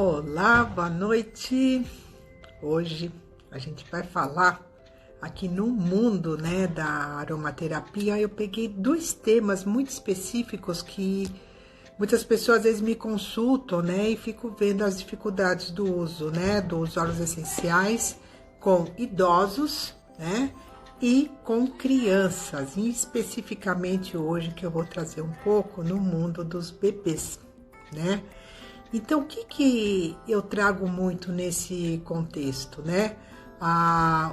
Olá, boa noite. Hoje a gente vai falar aqui no mundo, da aromaterapia. Eu peguei dois temas muito específicos que muitas pessoas às vezes me consultam, e fico vendo as dificuldades do uso, dos óleos essenciais com idosos, e com crianças, e especificamente hoje que eu vou trazer um pouco no mundo dos bebês, Então, o que eu trago muito nesse contexto,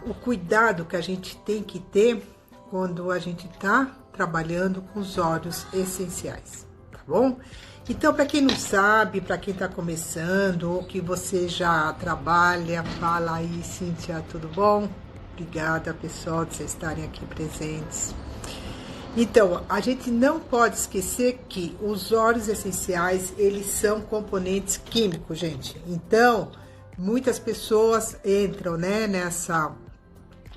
O cuidado que a gente tem que ter quando a gente está trabalhando com os óleos essenciais, tá bom? Então, para quem não sabe, para quem está começando, ou que você já trabalha, fala aí, Cíntia, tudo bom? Obrigada, pessoal, de vocês estarem aqui presentes. Então, a gente não pode esquecer que os óleos essenciais, eles são componentes químicos, gente. Então, muitas pessoas entram,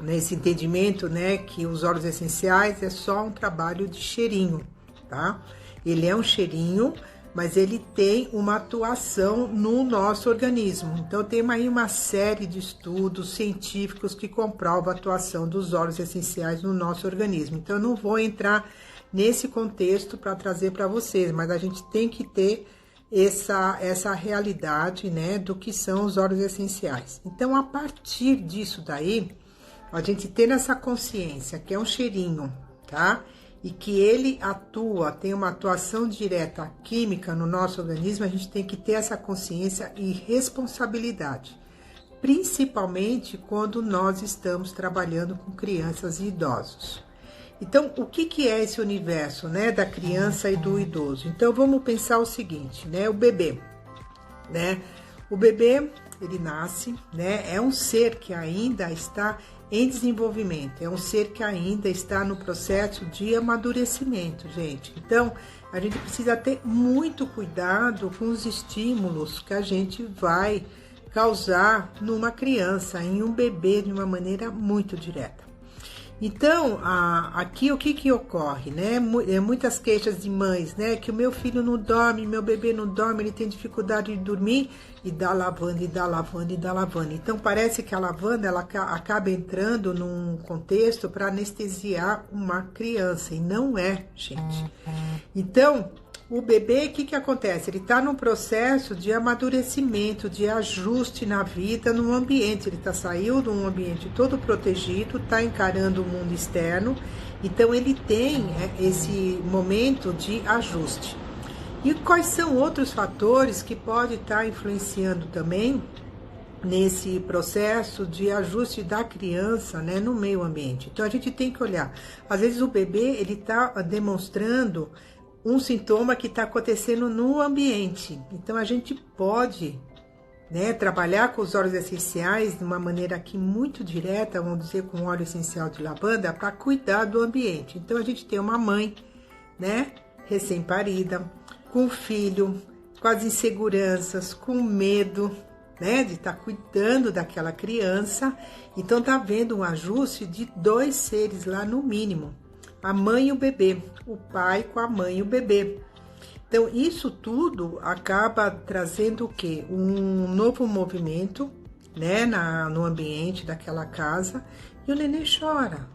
nesse entendimento, que os óleos essenciais é só um trabalho de cheirinho, tá? Ele é um cheirinho, mas ele tem uma atuação no nosso organismo. Então, tem aí uma série de estudos científicos que comprovam a atuação dos óleos essenciais no nosso organismo. Então, eu não vou entrar nesse contexto para trazer para vocês, mas a gente tem que ter essa realidade, do que são os óleos essenciais. Então, a partir disso daí, a gente ter essa consciência que é um cheirinho, tá? E que ele tem uma atuação direta química no nosso organismo, a gente tem que ter essa consciência e responsabilidade, principalmente quando nós estamos trabalhando com crianças e idosos. Então, o que é esse universo, da criança e do idoso? Então, vamos pensar o seguinte, o bebê, O bebê, ele nasce, é um ser que ainda está em desenvolvimento, é um ser que ainda está no processo de amadurecimento, gente. Então, a gente precisa ter muito cuidado com os estímulos que a gente vai causar numa criança, em um bebê, de uma maneira muito direta. Então, aqui o que ocorre, Muitas queixas de mães, que o meu filho não dorme, meu bebê não dorme, ele tem dificuldade de dormir, e dá lavanda, e dá lavanda, e dá lavanda. Então, parece que a lavanda, ela acaba entrando num contexto para anestesiar uma criança, e não é, gente. Então, o bebê, o que acontece? Ele está num processo de amadurecimento, de ajuste na vida, no ambiente. Ele saiu de um ambiente todo protegido, está encarando o mundo externo. Então, ele tem esse momento de ajuste. E quais são outros fatores que podem estar influenciando também nesse processo de ajuste da criança, no meio ambiente? Então, a gente tem que olhar. Às vezes, o bebê, ele está demonstrando um sintoma que está acontecendo no ambiente. Então, a gente pode, trabalhar com os óleos essenciais de uma maneira aqui muito direta, vamos dizer, com óleo essencial de lavanda, para cuidar do ambiente. Então, a gente tem uma mãe, recém-parida, com o filho, com as inseguranças, com medo, de estar cuidando daquela criança. Então, tá havendo um ajuste de dois seres lá no mínimo. A mãe e o bebê, o pai com a mãe e o bebê. Então, isso tudo acaba trazendo o quê? Um novo movimento, no ambiente daquela casa, e o neném chora,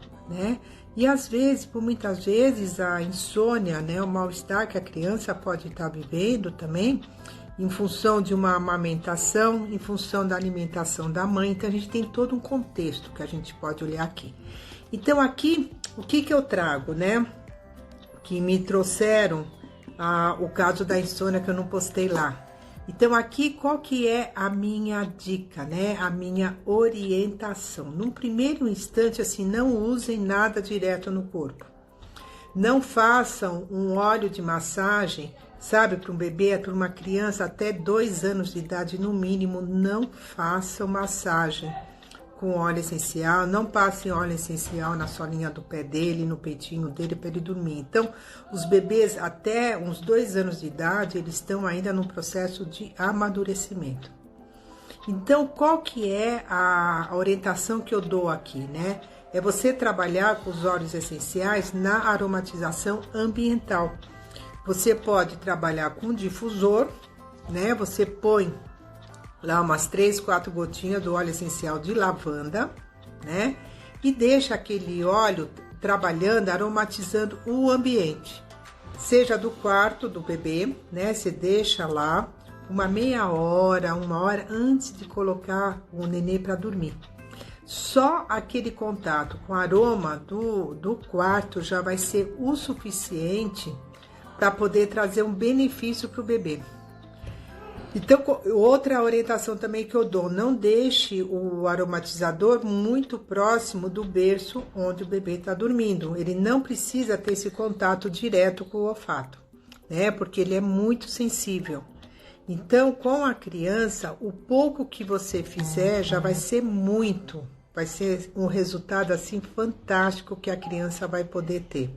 E às vezes, por muitas vezes, a insônia, o mal-estar que a criança pode estar vivendo também, em função de uma amamentação, em função da alimentação da mãe. Então, a gente tem todo um contexto que a gente pode olhar aqui. Então, aqui, o que eu trago, Que me trouxeram o caso da insônia que eu não postei lá. Então, aqui, qual que é a minha dica, A minha orientação. Num primeiro instante, assim, não usem nada direto no corpo. Não façam um óleo de massagem, sabe, para um bebê, para uma criança até 2 anos de idade, no mínimo. Não façam massagem com óleo essencial, não passem óleo essencial na solinha do pé dele, no peitinho dele, para ele dormir. Então, os bebês até uns 2 anos de idade, eles estão ainda no processo de amadurecimento. Então, qual que é a orientação que eu dou aqui, É você trabalhar com os óleos essenciais na aromatização ambiental. Você pode trabalhar com difusor, Você põe lá umas 3, 4 gotinhas do óleo essencial de lavanda, né? E deixa aquele óleo trabalhando, aromatizando o ambiente. Seja do quarto do bebê, né? Você deixa lá uma meia hora, 1 hora antes de colocar o nenê para dormir. Só aquele contato com o aroma do quarto já vai ser o suficiente para poder trazer um benefício para o bebê. Então, outra orientação também que eu dou, não deixe o aromatizador muito próximo do berço onde o bebê está dormindo. Ele não precisa ter esse contato direto com o olfato, né? Porque ele é muito sensível. Então, com a criança, o pouco que você fizer já vai ser muito. Vai ser um resultado, assim, fantástico que a criança vai poder ter.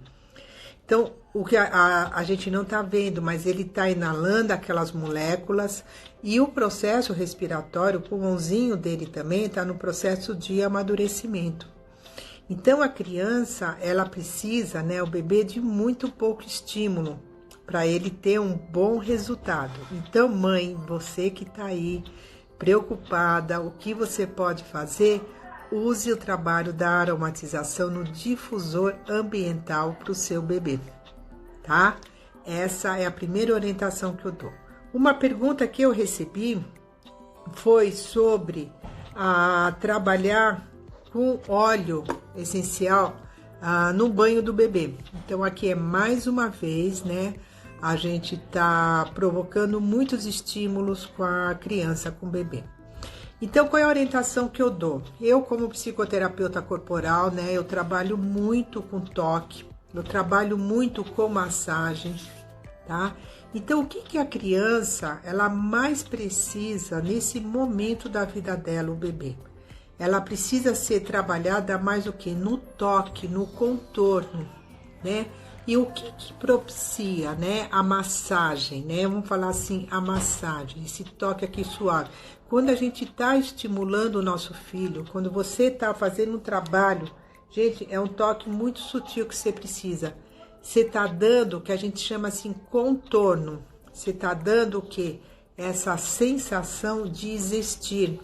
Então, o que a gente não está vendo, mas ele está inalando aquelas moléculas e o processo respiratório, o pulmãozinho dele também está no processo de amadurecimento. Então, a criança, ela precisa, né, o bebê, de muito pouco estímulo para ele ter um bom resultado. Então, mãe, você que está aí preocupada, o que você pode fazer? Use o trabalho da aromatização no difusor ambiental para o seu bebê, tá? Essa é a primeira orientação que eu dou. Uma pergunta que eu recebi foi sobre trabalhar com óleo essencial no banho do bebê. Então, aqui é mais uma vez, né? A gente tá provocando muitos estímulos com a criança, com o bebê. Então, qual é a orientação que eu dou? Eu, como psicoterapeuta corporal, né, eu trabalho muito com toque, eu trabalho muito com massagem, tá? Então, o que a criança, ela mais precisa nesse momento da vida dela, o bebê? Ela precisa ser trabalhada mais o quê? No toque, no contorno, né? E o que propicia, né, a massagem, né? Vamos falar assim, a massagem, esse toque aqui suave. Quando a gente está estimulando o nosso filho, quando você está fazendo um trabalho, gente, é um toque muito sutil que você precisa. Você está dando o que a gente chama assim, contorno. Você está dando o quê? Essa sensação de existir.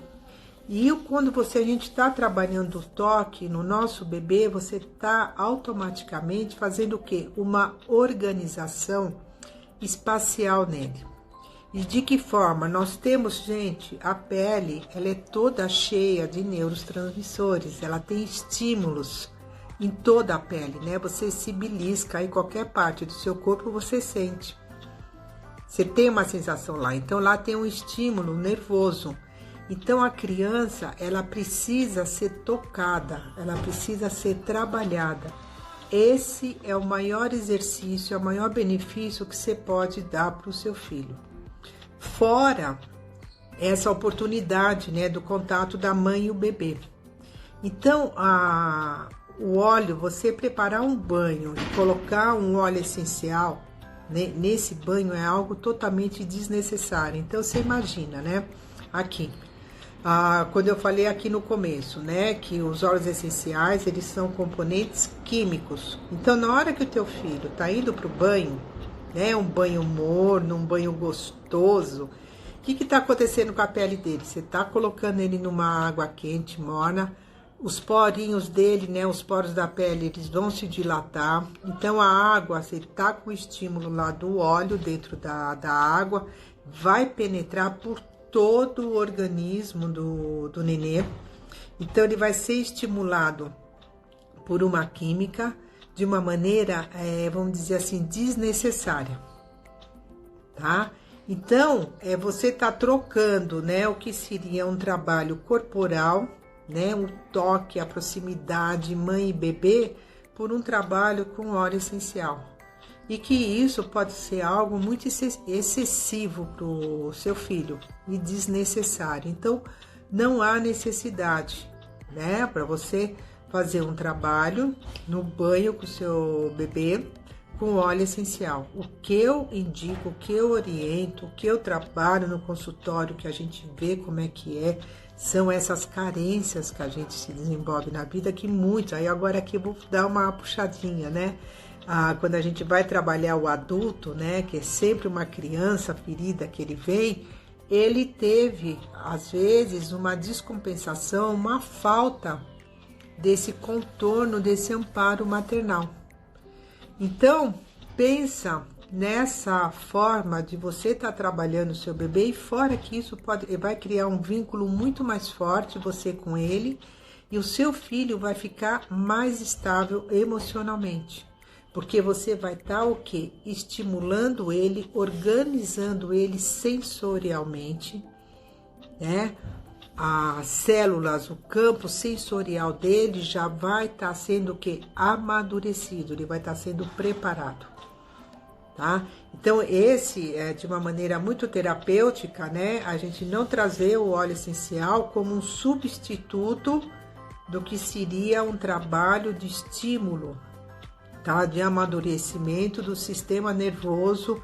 E quando a gente está trabalhando o toque no nosso bebê, você está automaticamente fazendo o quê? Uma organização espacial nele. E de que forma? Nós temos, gente, a pele, ela é toda cheia de neurotransmissores, ela tem estímulos em toda a pele, né? Você se belisca em qualquer parte do seu corpo, você sente. Você tem uma sensação lá, então lá tem um estímulo nervoso. Então, a criança, ela precisa ser tocada, ela precisa ser trabalhada. Esse é o maior exercício, é o maior benefício que você pode dar para o seu filho. Fora essa oportunidade, né, do contato da mãe e o bebê. Então, o óleo, você preparar um banho e colocar um óleo essencial, né, nesse banho é algo totalmente desnecessário. Então, você imagina, né, aqui. Quando eu falei aqui no começo, né, que os óleos essenciais, eles são componentes químicos. Então, na hora que o teu filho tá indo pro banho, né, um banho morno, um banho gostoso, o que tá acontecendo com a pele dele? Você tá colocando ele numa água quente, morna, os porinhos dele, né, os poros da pele, eles vão se dilatar. Então, a água, se ele tá com o estímulo lá do óleo dentro da água, vai penetrar por todo o organismo do nenê. Então, ele vai ser estimulado por uma química de uma maneira, vamos dizer assim, desnecessária, tá? Então, você tá trocando, né, o que seria um trabalho corporal, né, o toque, a proximidade, mãe e bebê, por um trabalho com óleo essencial. E que isso pode ser algo muito excessivo para o seu filho e desnecessário. Então, não há necessidade, né, para você fazer um trabalho no banho com o seu bebê com óleo essencial. O que eu indico, o que eu oriento, o que eu trabalho no consultório, que a gente vê como é que são essas carências que a gente se desenvolve na vida, que muitos, aí agora aqui eu vou dar uma puxadinha, né? Quando a gente vai trabalhar o adulto, né, que é sempre uma criança ferida que ele vem, ele teve, às vezes, uma descompensação, uma falta desse contorno, desse amparo maternal. Então, pensa nessa forma de você estar trabalhando o seu bebê, e fora que isso vai criar um vínculo muito mais forte, você com ele, e o seu filho vai ficar mais estável emocionalmente. Porque você vai estar o quê? Estimulando ele, organizando ele sensorialmente, né? As células, o campo sensorial dele já vai estar sendo o quê? Amadurecido, ele vai estar sendo preparado, tá? Então, esse é de uma maneira muito terapêutica, né? A gente não trazer o óleo essencial como um substituto do que seria um trabalho de estímulo, tá? De amadurecimento do sistema nervoso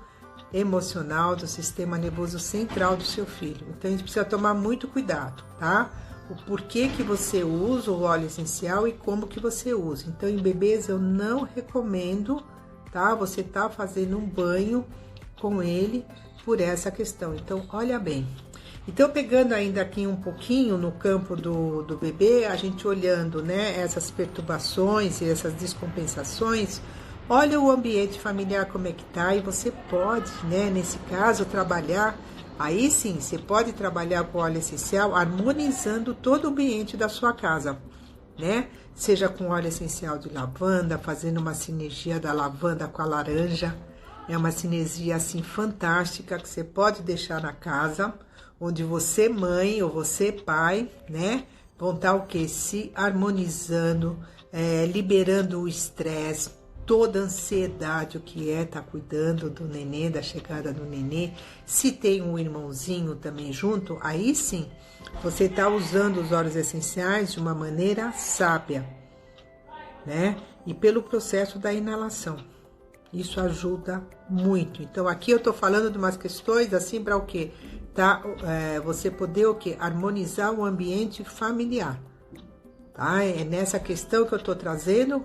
emocional, do sistema nervoso central do seu filho. Então, a gente precisa tomar muito cuidado, tá? O porquê que você usa o óleo essencial e como que você usa. Então, em bebês eu não recomendo, tá? Você tá fazendo um banho com ele por essa questão. Então, olha bem. Então, pegando ainda aqui um pouquinho no campo do bebê, a gente olhando, né, essas perturbações e essas descompensações, olha o ambiente familiar como é que tá, e você pode, né, nesse caso, trabalhar, aí sim, você pode trabalhar com óleo essencial harmonizando todo o ambiente da sua casa, né? Seja com óleo essencial de lavanda, fazendo uma sinergia da lavanda com a laranja, é uma sinergia assim fantástica que você pode deixar na casa, onde você mãe ou você pai, né, vão estar o quê? Se harmonizando, liberando o estresse, toda a ansiedade, o que é tá cuidando do nenê, da chegada do nenê. Se tem um irmãozinho também junto, aí sim, você tá usando os óleos essenciais de uma maneira sábia, né? E pelo processo da inalação. Isso ajuda muito. Então, aqui eu tô falando de umas questões assim para o quê? Tá? Você poder o quê? Harmonizar o ambiente familiar. Tá? É nessa questão que eu tô trazendo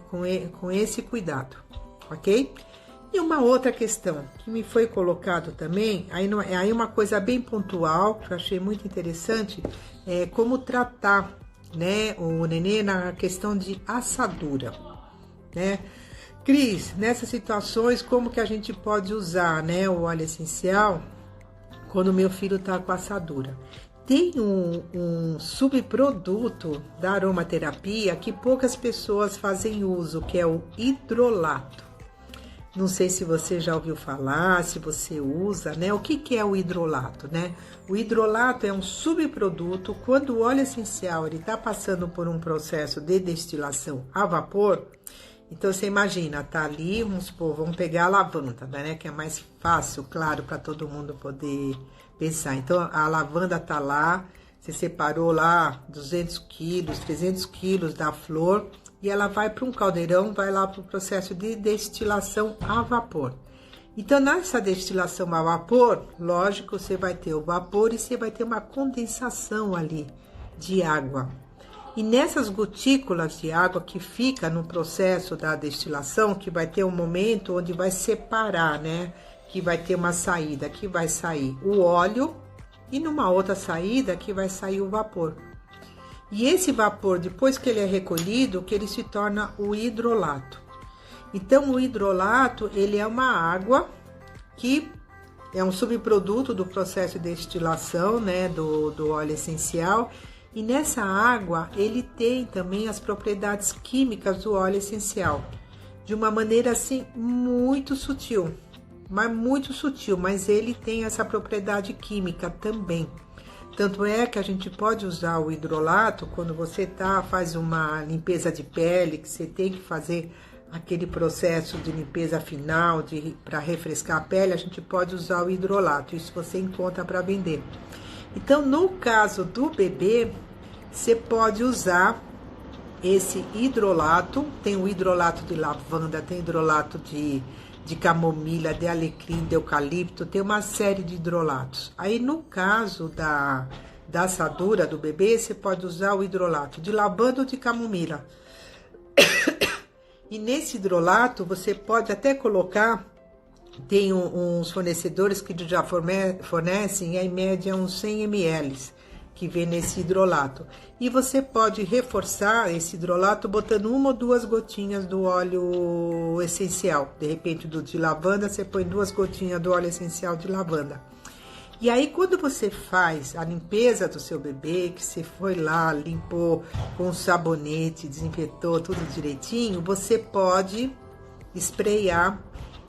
com esse cuidado, ok? E uma outra questão que me foi colocado também, aí uma coisa bem pontual, que eu achei muito interessante, é como tratar, né, o nenê na questão de assadura, né? Cris, nessas situações, como que a gente pode usar, né, o óleo essencial quando o meu filho tá com assadura? Tem um subproduto da aromaterapia que poucas pessoas fazem uso, que é o hidrolato. Não sei se você já ouviu falar, se você usa, né? O que é o hidrolato, né? O hidrolato é um subproduto quando o óleo essencial ele tá passando por um processo de destilação a vapor. Então, você imagina, tá ali, vamos pegar a lavanda, né? Que é mais fácil, claro, para todo mundo poder pensar. Então, a lavanda tá lá, você separou lá 200 quilos, 300 quilos da flor, e ela vai para um caldeirão, vai lá para o processo de destilação a vapor. Então, nessa destilação a vapor, lógico, você vai ter o vapor e você vai ter uma condensação ali de água. E nessas gotículas de água que fica no processo da destilação, que vai ter um momento onde vai separar, né? Que vai ter uma saída, que vai sair o óleo e numa outra saída que vai sair o vapor. E esse vapor, depois que ele é recolhido, que ele se torna o hidrolato. Então, o hidrolato, ele é uma água que é um subproduto do processo de destilação, né? Do óleo essencial. E nessa água, ele tem também as propriedades químicas do óleo essencial. De uma maneira, assim, muito sutil. Mas ele tem essa propriedade química também. Tanto é que a gente pode usar o hidrolato quando você faz uma limpeza de pele, que você tem que fazer aquele processo de limpeza final, para refrescar a pele, a gente pode usar o hidrolato. Isso você encontra para vender. Então, no caso do bebê, você pode usar esse hidrolato. Tem o hidrolato de lavanda, tem hidrolato de camomila, de alecrim, de eucalipto, tem uma série de hidrolatos. Aí, no caso da assadura do bebê, você pode usar o hidrolato de lavanda ou de camomila. E nesse hidrolato, você pode até colocar Tem uns fornecedores que já fornecem, em média, uns 100 ml que vem nesse hidrolato. E você pode reforçar esse hidrolato botando 1 ou 2 gotinhas do óleo essencial. De repente, do de lavanda, você põe 2 gotinhas do óleo essencial de lavanda. E aí, quando você faz a limpeza do seu bebê, que você foi lá, limpou com sabonete, desinfetou tudo direitinho, você pode espraiar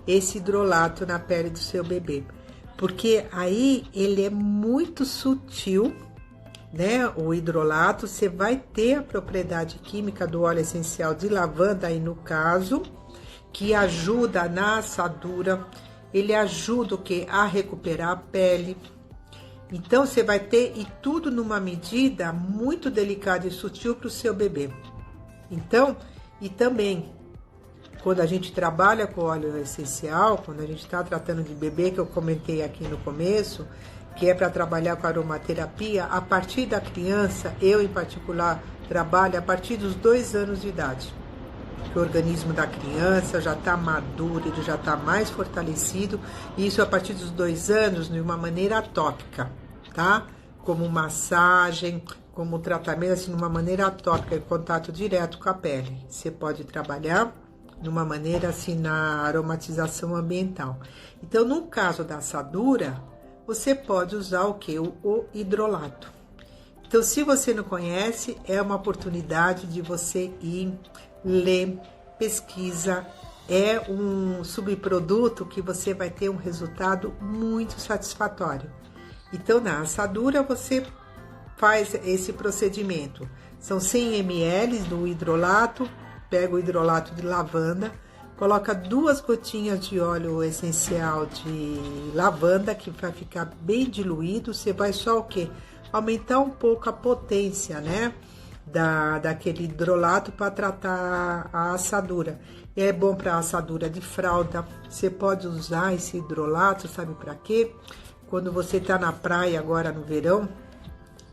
esse hidrolato na pele do seu bebê. Porque aí ele é muito sutil, né? O hidrolato, você vai ter a propriedade química do óleo essencial de lavanda aí no caso, que ajuda na assadura. Ele ajuda o quê? A recuperar a pele. Então, você vai ter e tudo numa medida muito delicada e sutil para o seu bebê. Então, e também, quando a gente trabalha com óleo essencial, quando a gente está tratando de bebê, que eu comentei aqui no começo, que é para trabalhar com aromaterapia, a partir da criança, eu em particular, trabalho a partir dos 2 anos de idade. O organismo da criança já está maduro, ele já está mais fortalecido, e isso a partir dos 2 anos, de uma maneira tópica, tá? Como massagem, como tratamento, assim, de uma maneira tópica, em contato direto com a pele. Você pode trabalhar de uma maneira assim na aromatização ambiental. Então, no caso da assadura, você pode usar o que? O hidrolato. Então, se você não conhece, é uma oportunidade de você ir ler, pesquisa, é um subproduto que você vai ter um resultado muito satisfatório. Então, na assadura, você faz esse procedimento. São 100 ml do hidrolato, pega o hidrolato de lavanda, coloca 2 gotinhas de óleo essencial de lavanda, que vai ficar bem diluído. Você vai só o quê? Aumentar um pouco a potência, né? Daquele hidrolato para tratar a assadura. É bom para assadura de fralda. Você pode usar esse hidrolato, sabe para quê? Quando você tá na praia agora no verão,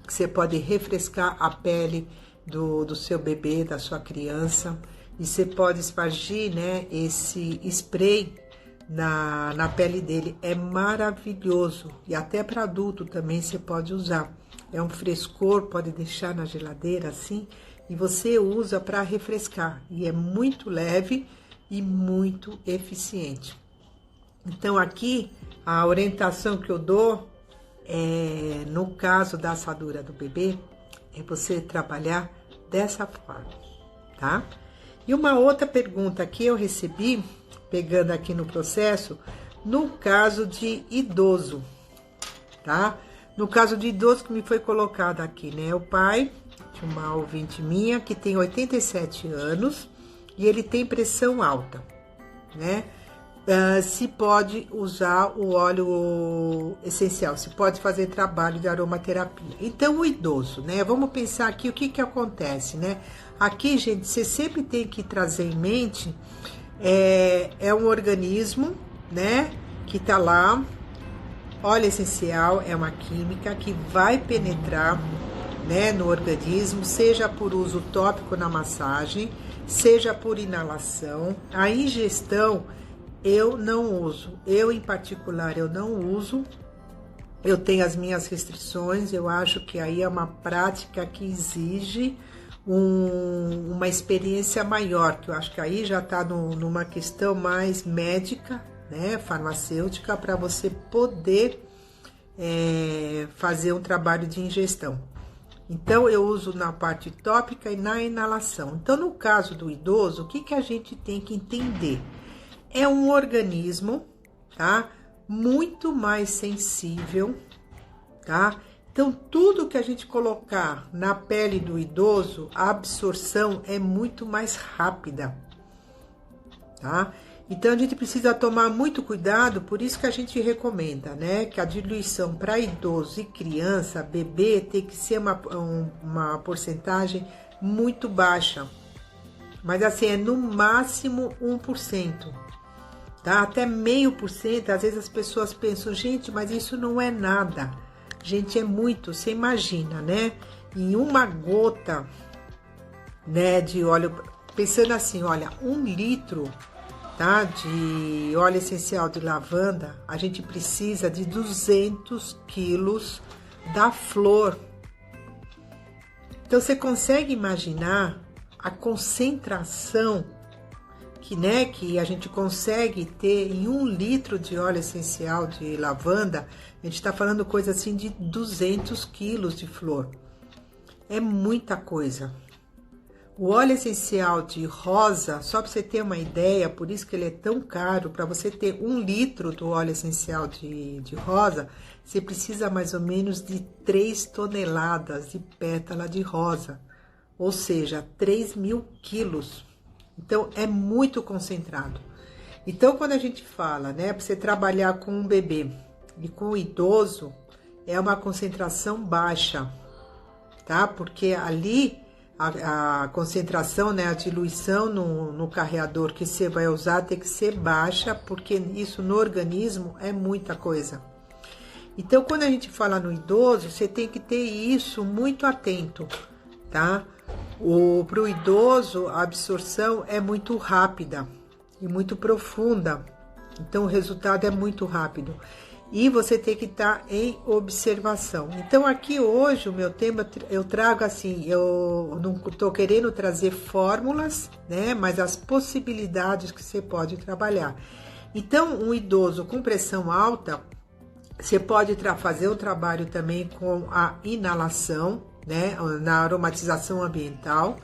você pode refrescar a pele do seu bebê, da sua criança, e você pode espargir, né, esse spray na pele dele. É maravilhoso, e até para adulto também você pode usar. É um frescor, pode deixar na geladeira assim, e você usa para refrescar. E é muito leve e muito eficiente. Então, aqui, a orientação que eu dou, no caso da assadura do bebê, é você trabalhar dessa forma, tá? E uma outra pergunta que eu recebi, pegando aqui no processo, no caso de idoso, tá? No caso de idoso que me foi colocado aqui, né? O pai de uma ouvinte minha que tem 87 anos e ele tem pressão alta, né? Se pode usar o óleo essencial, se pode fazer trabalho de aromaterapia. Então, o idoso, né? Vamos pensar aqui o que acontece, né? Aqui, gente, você sempre tem que trazer em mente, é um organismo, né? Que tá lá. Óleo essencial é uma química que vai penetrar, né, no organismo, seja por uso tópico na massagem, seja por inalação. A ingestão eu não uso, eu em particular eu não uso, eu tenho as minhas restrições. Eu acho que aí é uma prática que exige uma experiência maior, que eu acho que aí já está numa questão mais médica, né, farmacêutica, para você poder fazer um trabalho de ingestão. Então, eu uso na parte tópica e na inalação. Então, no caso do idoso, o que a gente tem que entender? É um organismo, tá? Muito mais sensível, tá? Então, tudo que a gente colocar na pele do idoso, a absorção é muito mais rápida, tá? Então, a gente precisa tomar muito cuidado, por isso que a gente recomenda, né? Que a diluição para idoso e criança, bebê, tem que ser uma porcentagem muito baixa. Mas, assim, é no máximo 1%, tá? Até 0,5%, às vezes as pessoas pensam, gente, mas isso não é nada. Gente, é muito, você imagina, né? Em uma gota, né, de óleo, pensando assim, olha, 1 litro tá, de óleo essencial de lavanda, a gente precisa de 200 quilos da flor. Então você consegue imaginar a concentração que a gente consegue ter em 1 litro de óleo essencial de lavanda? A gente está falando coisa assim de 200 quilos de flor. É muita coisa. O óleo essencial de rosa, só para você ter uma ideia, por isso que ele é tão caro, para você ter 1 litro do óleo essencial de rosa, você precisa mais ou menos de 3 toneladas de pétala de rosa, ou seja, 3.000 quilos. Então, é muito concentrado. Então, quando a gente fala, né, para você trabalhar com um bebê e com um idoso, é uma concentração baixa, tá? Porque ali a concentração, né, a diluição no carreador que você vai usar tem que ser baixa, porque isso no organismo é muita coisa. Então, quando a gente fala no idoso, você tem que ter isso muito atento, tá? Para o idoso, a absorção é muito rápida e muito profunda, então o resultado é muito rápido. E você tem que estar em observação. Então, aqui hoje, o meu tema, eu trago assim, eu não estou querendo trazer fórmulas, né? Mas as possibilidades que você pode trabalhar. Então, um idoso com pressão alta, você pode fazer um trabalho também com a inalação, né? Na aromatização ambiental,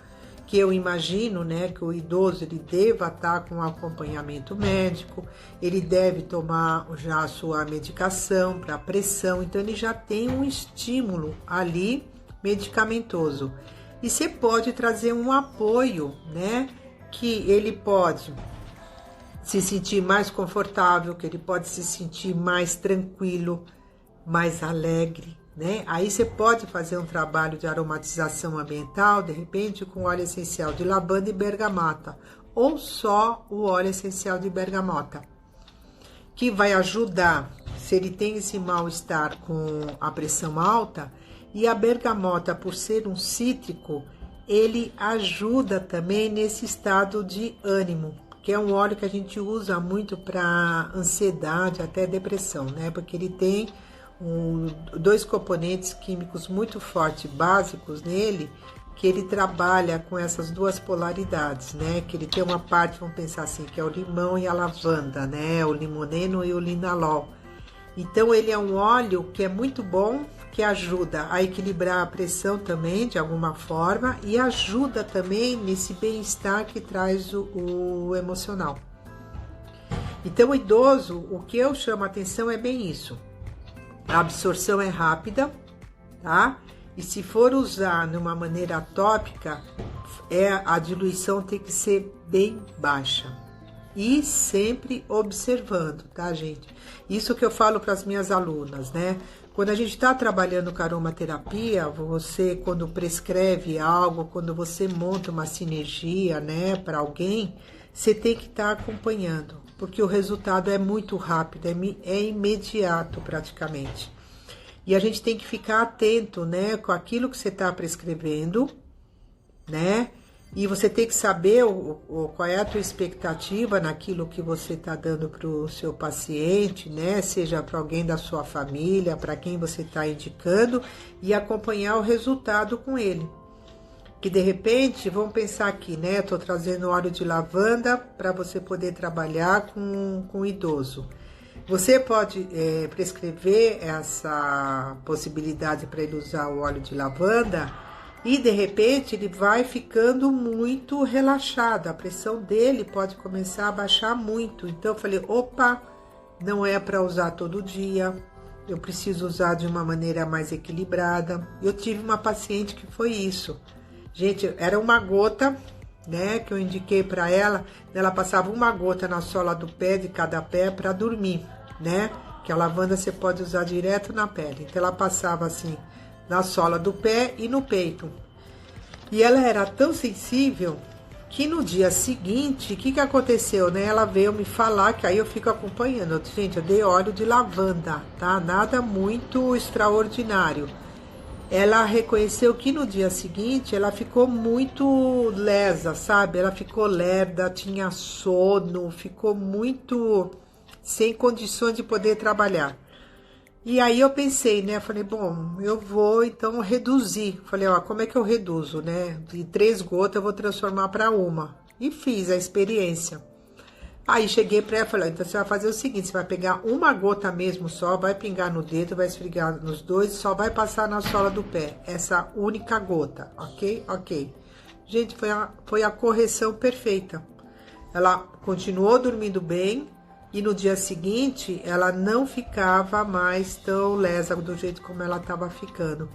que eu imagino, né, que o idoso ele deva estar com acompanhamento médico, ele deve tomar já a sua medicação para pressão, então ele já tem um estímulo ali medicamentoso. E você pode trazer um apoio, né, que ele pode se sentir mais confortável, que ele pode se sentir mais tranquilo, mais alegre, né? Aí você pode fazer um trabalho de aromatização ambiental, de repente, com óleo essencial de lavanda e bergamota, ou só o óleo essencial de bergamota, que vai ajudar, se ele tem esse mal-estar com a pressão alta, e a bergamota, por ser um cítrico, ele ajuda também nesse estado de ânimo, que é um óleo que a gente usa muito para ansiedade, até depressão, né? Porque ele tem 2 componentes químicos muito fortes, básicos nele, que ele trabalha com essas 2 polaridades, né? Que ele tem uma parte, vamos pensar assim, que é o limão e a lavanda, né? O limoneno e o linalol. Então, ele é um óleo que é muito bom, que ajuda a equilibrar a pressão também, de alguma forma, e ajuda também nesse bem-estar que traz o emocional. Então, o idoso, o que eu chamo a atenção é bem isso. A absorção é rápida, tá? E se for usar de uma maneira tópica, a diluição tem que ser bem baixa. E sempre observando, tá, gente? Isso que eu falo para as minhas alunas, né? Quando a gente está trabalhando com aromaterapia, você, quando prescreve algo, quando você monta uma sinergia, né, para alguém, você tem que estar acompanhando, porque o resultado é muito rápido, é imediato praticamente. E a gente tem que ficar atento, né, com aquilo que você está prescrevendo, né? E você tem que saber qual é a tua expectativa naquilo que você está dando para o seu paciente, né? Seja para alguém da sua família, para quem você está indicando, e acompanhar o resultado com ele. Que de repente, vamos pensar aqui, né? Estou trazendo óleo de lavanda para você poder trabalhar com o idoso. Você pode prescrever essa possibilidade para ele usar o óleo de lavanda, e de repente ele vai ficando muito relaxado, a pressão dele pode começar a baixar muito. Então eu falei, opa, não é para usar todo dia, eu preciso usar de uma maneira mais equilibrada. Eu tive uma paciente que foi isso. Gente, era uma gota, né, que eu indiquei para ela, ela passava uma gota na sola do pé, de cada pé, para dormir, né, que a lavanda você pode usar direto na pele. Então ela passava assim, na sola do pé e no peito. E ela era tão sensível que no dia seguinte, o que aconteceu, né? Ela veio me falar, que aí eu fico acompanhando. Gente, eu dei óleo de lavanda, tá? Nada muito extraordinário. ela reconheceu que no dia seguinte ela ficou muito lesa, sabe? Ela ficou lerda, tinha sono, ficou muito sem condições de poder trabalhar. E aí eu pensei, né? Falei, bom, eu vou então reduzir. Falei, ó, como é que eu reduzo, né? De 3 gotas eu vou transformar para uma. E fiz a experiência. Aí cheguei para ela e falei, então você vai fazer o seguinte, você vai pegar uma gota mesmo só, vai pingar no dedo, vai esfregar nos dois, só vai passar na sola do pé, essa única gota, ok? Ok. Gente, foi a correção perfeita. Ela continuou dormindo bem e no dia seguinte ela não ficava mais tão lesa do jeito como ela estava ficando.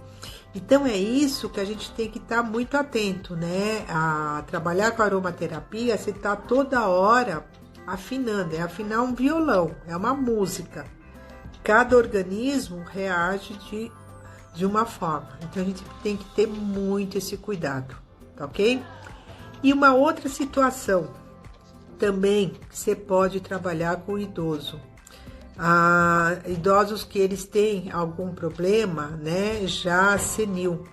Então é isso que a gente tem que estar muito atento, né? A trabalhar com aromaterapia, você está toda hora afinando, é afinar um violão, é uma música. Cada organismo reage de uma forma, então a gente tem que ter muito esse cuidado, tá ok? E uma outra situação também que você pode trabalhar com o idoso. Idosos que eles têm algum problema, né, já senil,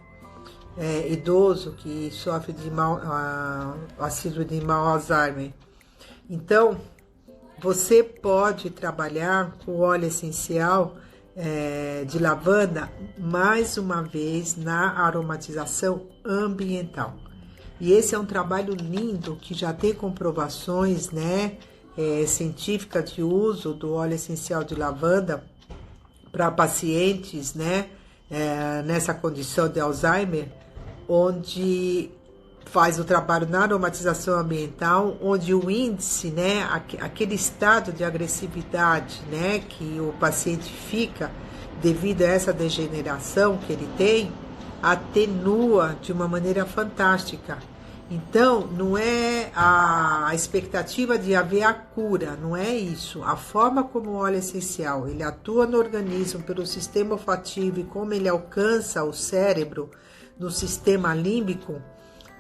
idoso que sofre de a síndrome de mau Alzheimer. Então, você pode trabalhar com óleo essencial de lavanda, mais uma vez, na aromatização ambiental. E esse é um trabalho lindo, que já tem comprovações, né, científicas de uso do óleo essencial de lavanda para pacientes, né, nessa condição de Alzheimer, onde faz o trabalho na aromatização ambiental, onde o índice, né, aquele estado de agressividade, né, que o paciente fica devido a essa degeneração que ele tem, atenua de uma maneira fantástica. Então, não é a expectativa de haver a cura, não é isso. A forma como o óleo essencial ele atua no organismo pelo sistema olfativo e como ele alcança o cérebro no sistema límbico,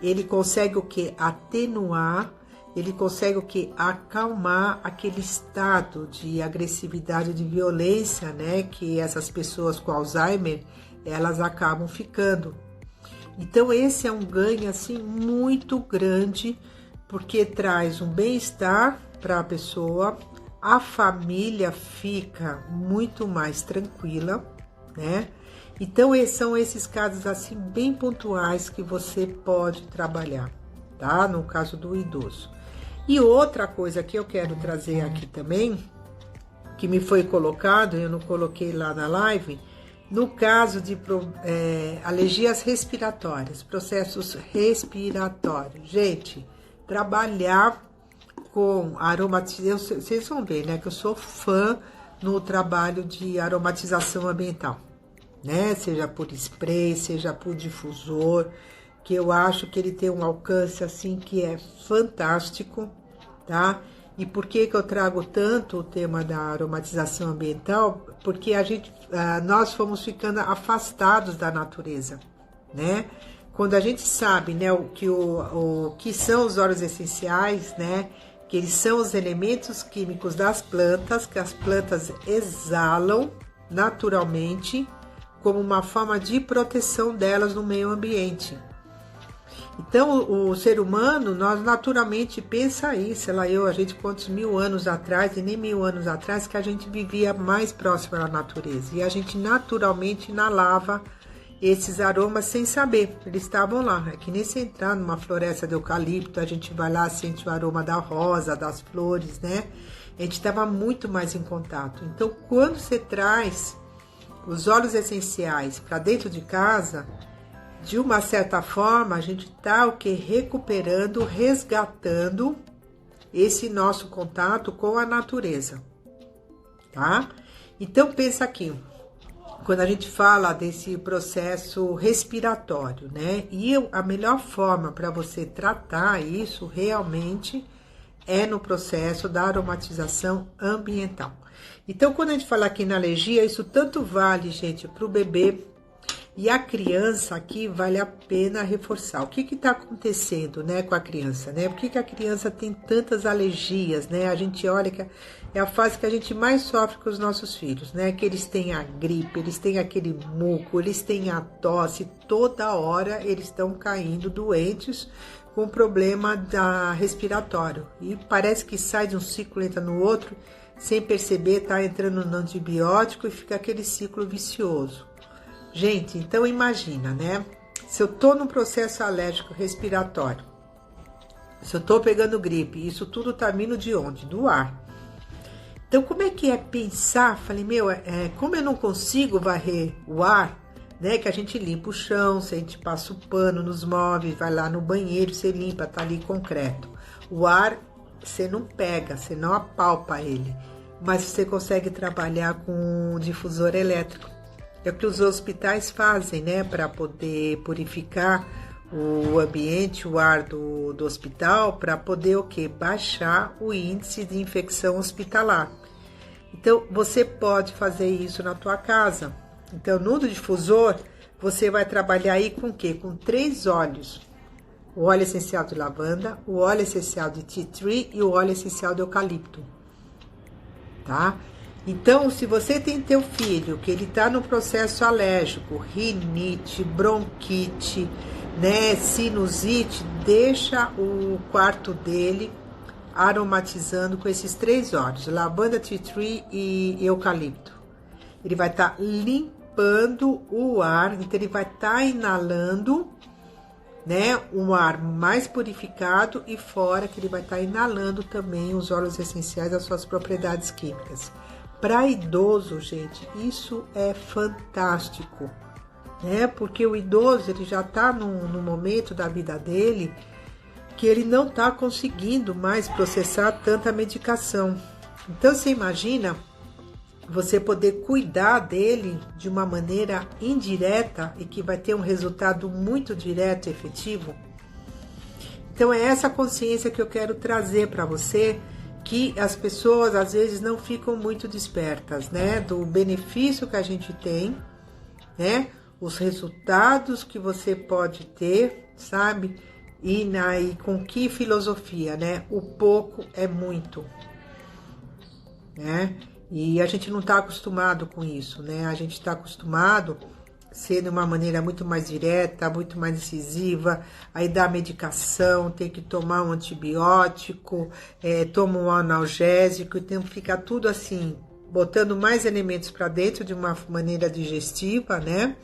ele consegue o que? Atenuar, ele consegue o que? Acalmar aquele estado de agressividade, de violência, né? Que essas pessoas com Alzheimer, elas acabam ficando. Então esse é um ganho assim muito grande, porque traz um bem-estar para a pessoa, a família fica muito mais tranquila, né? Então são esses casos assim bem pontuais que você pode trabalhar, tá? No caso do idoso. E outra coisa que eu quero trazer aqui também, que me foi colocado, eu não coloquei lá na live, no caso de alergias respiratórias, processos respiratórios. Gente, trabalhar com aromatização, vocês vão ver, né, que eu sou fã no trabalho de aromatização ambiental, né? Seja por spray, seja por difusor, que eu acho que ele tem um alcance assim que é fantástico, tá? E por que eu trago tanto o tema da aromatização ambiental? Porque nós fomos ficando afastados da natureza, né? Quando a gente sabe, né, o que são os óleos essenciais, né? Que eles são os elementos químicos das plantas, que as plantas exalam naturalmente como uma forma de proteção delas no meio ambiente. Então, o ser humano, nós naturalmente pensa aí, sei lá, a gente quantos 1000 anos atrás, e nem 1000 anos atrás, que a gente vivia mais próximo da natureza. E a gente naturalmente inalava esses aromas sem saber, eles estavam lá. É que nem se entrar numa floresta de eucalipto, a gente vai lá, sente o aroma da rosa, das flores, né? A gente estava muito mais em contato. Então, quando você traz os óleos essenciais para dentro de casa, de uma certa forma, a gente está o que? Recuperando, resgatando esse nosso contato com a natureza, tá? Então, pensa aqui, quando a gente fala desse processo respiratório, né? E a melhor forma para você tratar isso realmente é no processo da aromatização ambiental. Então, quando a gente fala aqui na alergia, isso tanto vale, gente, para o bebê, E a criança aqui vale a pena reforçar. O que está acontecendo, né, com a criança, né? Por que a criança tem tantas alergias, né? A gente olha que é a fase que a gente mais sofre com os nossos filhos, né? Que eles têm a gripe, eles têm aquele muco, eles têm a tosse, toda hora eles estão caindo doentes com problema respiratório. E parece que sai de um ciclo, entra no outro, sem perceber, tá entrando no antibiótico e fica aquele ciclo vicioso. Gente, então imagina, né? Se eu tô num processo alérgico respiratório, se eu tô pegando gripe, isso tudo tá vindo de onde? Do ar. Então, como é que é pensar? Falei, como eu não consigo varrer o ar, né? Que a gente limpa o chão, se a gente passa o pano nos móveis, vai lá no banheiro, você limpa, tá ali concreto. O ar, você não pega, você não apalpa ele, mas você consegue trabalhar com um difusor elétrico. É o que os hospitais fazem, né, para poder purificar o ambiente, o ar do hospital, para poder o quê? Baixar o índice de infecção hospitalar. Então, você pode fazer isso na tua casa. Então, no difusor, você vai trabalhar aí com o quê? Com 3 óleos. O óleo essencial de lavanda, o óleo essencial de tea tree e o óleo essencial de eucalipto. Tá? Então, se você tem teu filho que ele tá no processo alérgico, rinite, bronquite, né, sinusite, deixa o quarto dele aromatizando com esses 3 óleos, lavanda, tea tree e eucalipto. Ele vai estar limpando o ar, então ele vai estar inalando, né, um ar mais purificado e fora que ele vai estar inalando também os óleos essenciais, as suas propriedades químicas. Para idoso, gente, isso é fantástico, né? Porque o idoso, ele já está no momento da vida dele que ele não está conseguindo mais processar tanta medicação. Então, você imagina você poder cuidar dele de uma maneira indireta e que vai ter um resultado muito direto e efetivo? Então, é essa consciência que eu quero trazer para você, que as pessoas às vezes não ficam muito despertas, né? Do benefício que a gente tem, né? Os resultados que você pode ter, sabe? E com que filosofia, né? O pouco é muito, né? E a gente não está acostumado com isso, né? A gente está acostumado ser de uma maneira muito mais direta, muito mais incisiva, aí dá medicação, tem que tomar um antibiótico, toma um analgésico, então fica tudo assim, botando mais elementos para dentro de uma maneira digestiva, né?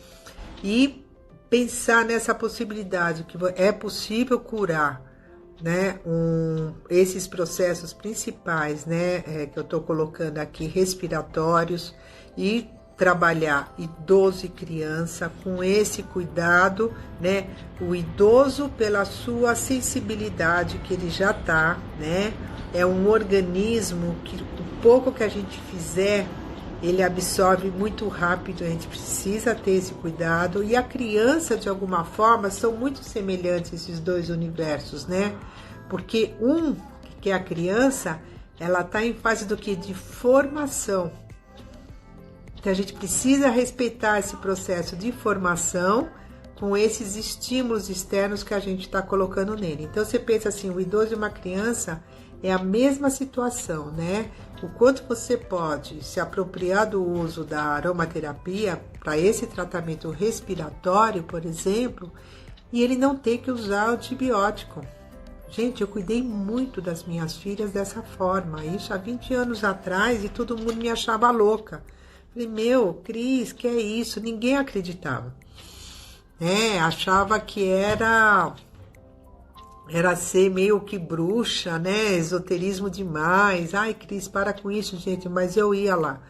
E pensar nessa possibilidade, que é possível curar, né, esses processos principais, né, que eu estou colocando aqui, respiratórios, e trabalhar idoso e criança com esse cuidado, né? O idoso pela sua sensibilidade que ele já tá, né? É um organismo que o pouco que a gente fizer, ele absorve muito rápido, a gente precisa ter esse cuidado. E a criança, de alguma forma, são muito semelhantes esses dois universos, né? Porque que é a criança, ela tá em fase do que? De formação. Então, a gente precisa respeitar esse processo de formação com esses estímulos externos que a gente está colocando nele. Então, você pensa assim, o idoso e uma criança é a mesma situação, né? O quanto você pode se apropriar do uso da aromaterapia para esse tratamento respiratório, por exemplo, e ele não ter que usar antibiótico. Gente, eu cuidei muito das minhas filhas dessa forma, isso há 20 anos atrás, e todo mundo me achava louca. Falei, Cris, que é isso? Ninguém acreditava. Achava que era ser meio que bruxa, né? Esoterismo demais. Ai, Cris, para com isso, gente. Mas eu ia lá.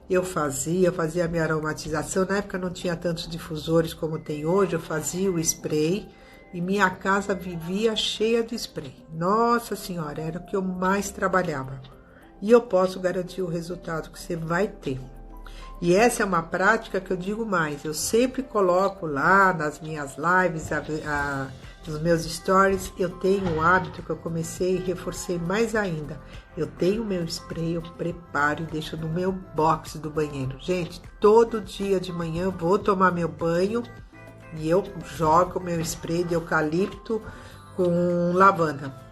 Eu fazia a minha aromatização. Na época não tinha tantos difusores como tem hoje. Eu fazia o spray e minha casa vivia cheia de spray. Nossa Senhora, era o que eu mais trabalhava. E eu posso garantir o resultado que você vai ter. E essa é uma prática que eu digo mais, eu sempre coloco lá nas minhas lives, nos meus stories, eu tenho o hábito que eu comecei e reforcei mais ainda. Eu tenho o meu spray, eu preparo e deixo no meu box do banheiro. Gente, todo dia de manhã eu vou tomar meu banho e eu jogo o meu spray de eucalipto com lavanda.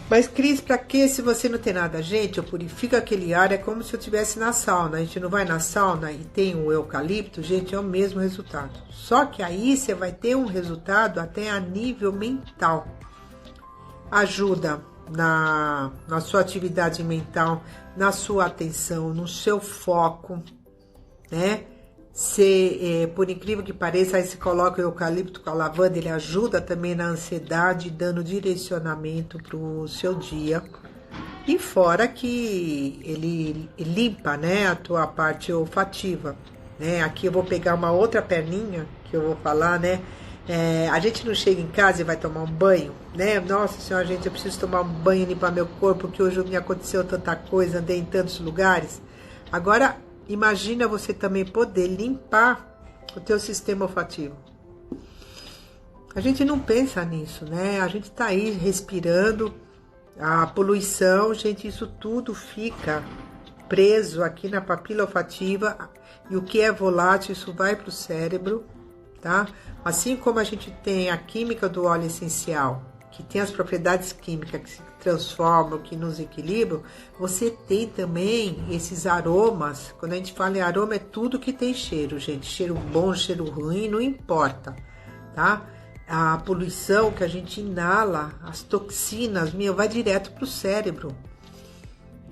Mas, Cris, pra que se você não tem nada? Gente, eu purifico aquele ar, é como se eu estivesse na sauna. A gente não vai na sauna e tem o eucalipto, gente, é o mesmo resultado. Só que aí você vai ter um resultado até a nível mental. Ajuda na sua atividade mental, na sua atenção, no seu foco, né? Por incrível que pareça, aí se coloca o eucalipto com a lavanda, ele ajuda também na ansiedade, dando direcionamento para o seu dia. E fora que ele limpa, né, a tua parte olfativa, né? Aqui eu vou pegar uma outra perninha que eu vou falar, né? A gente não chega em casa e vai tomar um banho, né? Nossa senhora, gente, eu preciso tomar um banho e limpar meu corpo, porque hoje me aconteceu tanta coisa, andei em tantos lugares. Agora, imagina você também poder limpar o teu sistema olfativo. A gente não pensa nisso, né? A gente tá aí respirando, a poluição, gente, isso tudo fica preso aqui na papila olfativa e o que é volátil, isso vai para o cérebro, tá? Assim como a gente tem a química do óleo essencial, que tem as propriedades químicas que se transformam, que nos equilibram, você tem também esses aromas. Quando a gente fala em aroma, é tudo que tem cheiro, gente. Cheiro bom, cheiro ruim, não importa, tá? A poluição que a gente inala, as toxinas, vai direto pro cérebro,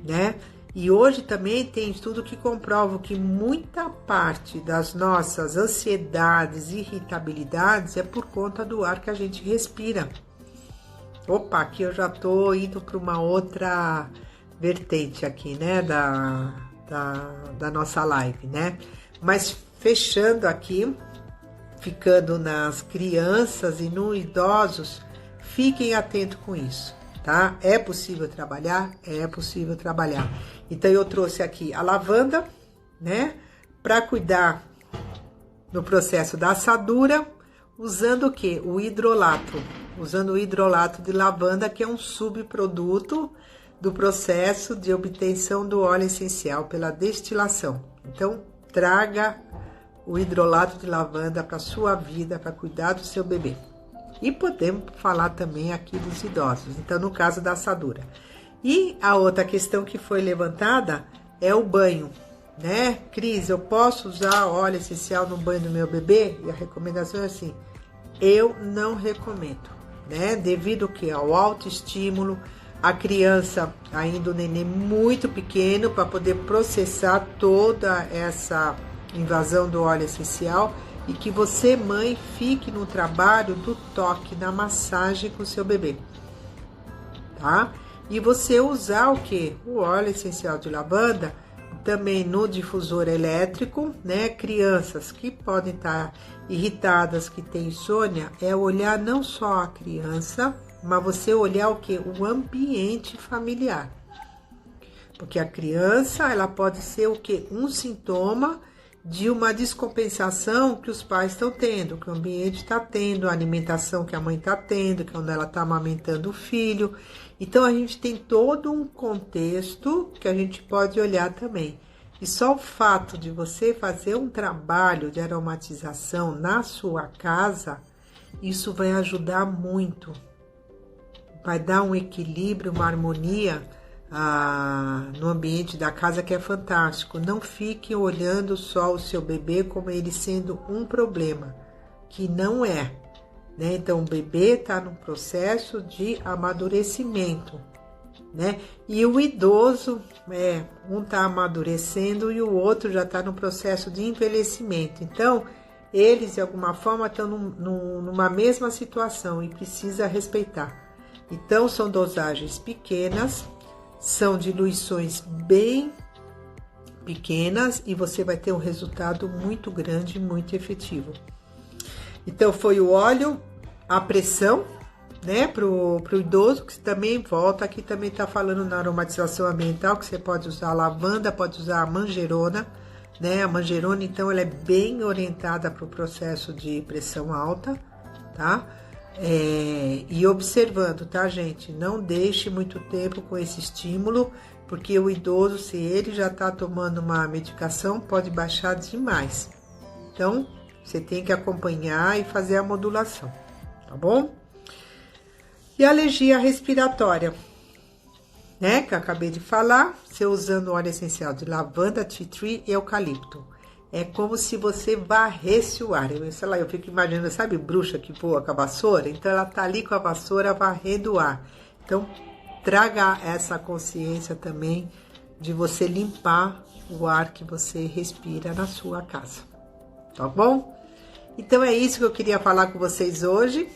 né? E hoje também tem estudo que comprova que muita parte das nossas ansiedades e irritabilidades é por conta do ar que a gente respira. Opa, aqui eu já tô indo para uma outra vertente aqui, né, da nossa live, né? Mas fechando aqui, ficando nas crianças e nos idosos, fiquem atentos com isso, tá? É possível trabalhar? É possível trabalhar. Então eu trouxe aqui a lavanda, né, para cuidar no processo da assadura, usando o quê? O hidrolato. Usando o hidrolato de lavanda, que é um subproduto do processo de obtenção do óleo essencial pela destilação. Então, traga o hidrolato de lavanda para sua vida, para cuidar do seu bebê. E podemos falar também aqui dos idosos, então no caso da assadura. E a outra questão que foi levantada é o banho, né? Cris, eu posso usar óleo essencial no banho do meu bebê? E a recomendação é assim, eu não recomendo, né? Devido que ao alto estímulo, a criança ainda o neném muito pequeno para poder processar toda essa invasão do óleo essencial, e que você, mãe, fique no trabalho do toque, na massagem com o seu bebê, tá? E você usar o que? O óleo essencial de lavanda também no difusor elétrico, né? Crianças que podem estar irritadas, que têm insônia, é olhar não só a criança, mas você olhar o que? O ambiente familiar. Porque a criança, ela pode ser o que? Um sintoma de uma descompensação que os pais estão tendo, que o ambiente está tendo, a alimentação que a mãe está tendo, que é onde ela está amamentando o filho. Então, a gente tem todo um contexto que a gente pode olhar também. E só o fato de você fazer um trabalho de aromatização na sua casa, isso vai ajudar muito. Vai dar um equilíbrio, uma harmonia no ambiente da casa, que é fantástico. Não fique olhando só o seu bebê como ele sendo um problema, que não é, né? Então, o bebê está num processo de amadurecimento, né? E o idoso, um está amadurecendo e o outro já está no processo de envelhecimento. Então, eles, de alguma forma, estão numa mesma situação e precisa respeitar. Então, são dosagens pequenas, são diluições bem pequenas e você vai ter um resultado muito grande, muito efetivo. Então, foi o óleo, a pressão, né, pro idoso, que também volta, aqui também tá falando na aromatização ambiental, que você pode usar a lavanda, pode usar a manjerona, né, a manjerona, então, ela é bem orientada para o processo de pressão alta, tá? E observando, tá, gente? Não deixe muito tempo com esse estímulo, porque o idoso, se ele já tá tomando uma medicação, pode baixar demais. Então, você tem que acompanhar e fazer a modulação, tá bom? E a alergia respiratória, né? Que eu acabei de falar, você usando óleo essencial de lavanda, tea tree e eucalipto. É como se você varresse o ar. Sei lá, eu fico imaginando, sabe, bruxa que voa com a vassoura? Então, ela tá ali com a vassoura varrendo o ar. Então, traga essa consciência também de você limpar o ar que você respira na sua casa. Tá bom? Então, é isso que eu queria falar com vocês hoje.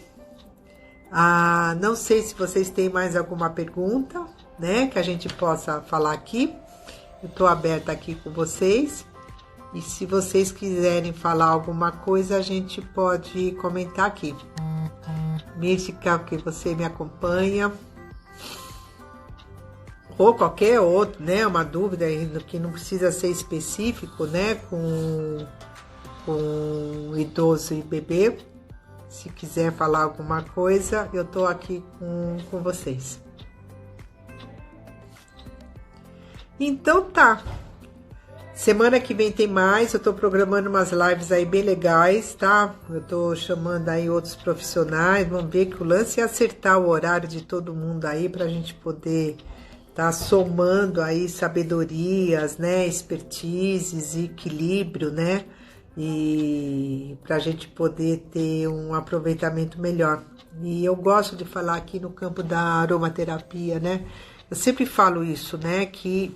Não sei se vocês têm mais alguma pergunta, né? Que a gente possa falar aqui. Eu tô aberta aqui com vocês. E se vocês quiserem falar alguma coisa, a gente pode comentar aqui. Mística, que você me acompanha. Ou qualquer outro, né? Uma dúvida que não precisa ser específico, né? Com idoso e bebê. Se quiser falar alguma coisa, eu tô aqui com vocês. Então tá. Semana que vem tem mais, eu tô programando umas lives aí bem legais, tá? Eu tô chamando aí outros profissionais, vamos ver que o lance é acertar o horário de todo mundo aí pra gente poder tá somando aí sabedorias, né, expertises e equilíbrio, né? E pra gente poder ter um aproveitamento melhor. E eu gosto de falar aqui no campo da aromaterapia, né? Eu sempre falo isso, né, que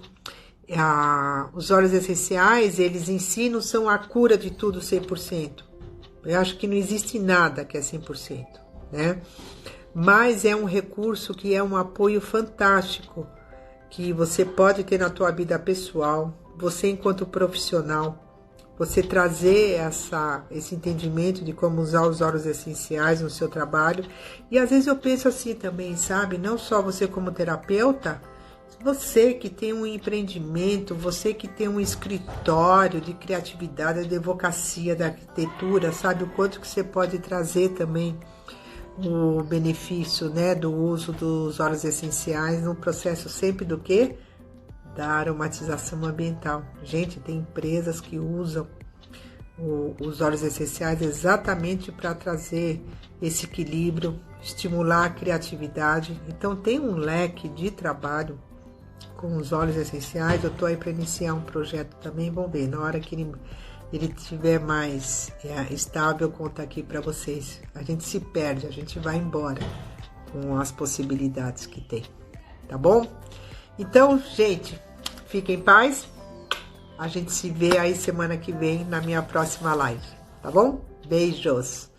os óleos essenciais, eles em si não são a cura de tudo 100%. Eu acho que não existe nada que é 100%, né? Mas é um recurso que é um apoio fantástico, que você pode ter na tua vida pessoal, você enquanto profissional, você trazer esse entendimento de como usar os óleos essenciais no seu trabalho. E às vezes eu penso assim também, sabe? Não só você como terapeuta, você que tem um empreendimento, você que tem um escritório de criatividade, de advocacia, da arquitetura, sabe o quanto que você pode trazer também o benefício, né, do uso dos óleos essenciais no processo sempre do quê? Da aromatização ambiental. Gente, tem empresas que usam os óleos essenciais exatamente para trazer esse equilíbrio, estimular a criatividade. Então tem um leque de trabalho com os óleos essenciais. Eu estou aí para iniciar um projeto também, vamos ver, na hora que ele estiver mais estável, eu conto aqui para vocês. A gente se perde, a gente vai embora com as possibilidades que tem, tá bom? Então, gente, fiquem em paz. A gente se vê aí semana que vem na minha próxima live, tá bom? Beijos!